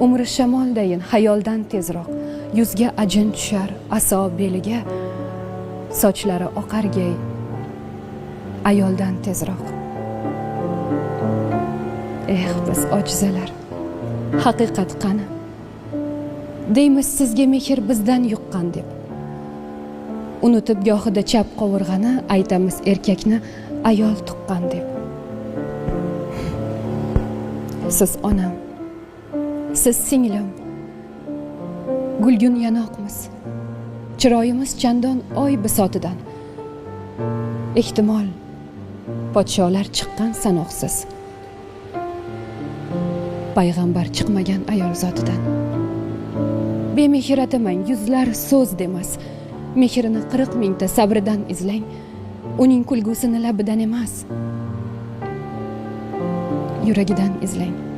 umri shamoldayin xayoldan tezroq, yuzga ajin tushar aso beliga, sochlari oqargay ayoldan tezroq. Biz ojizalar, haqiqat qani? Deymiz sizga mehr bizdan yuqqan deb. Unutib gohida chap qovurg'ani, aytamiz erkakni ayol tuqqan deb. Siz onam, siz singlim, gulgun yanoqmiz, chiroyimiz chandon oy bisotidan. Ehtimol podsholar chiqqan sanoqsiz, payg'ambar chiqmagan ayol zotidan. Bemehr atamang, yuzlar so'z demas, mehrini 40 mingta sabridan izlang. Uning kulgusini labidan emas, yuragidan izlang.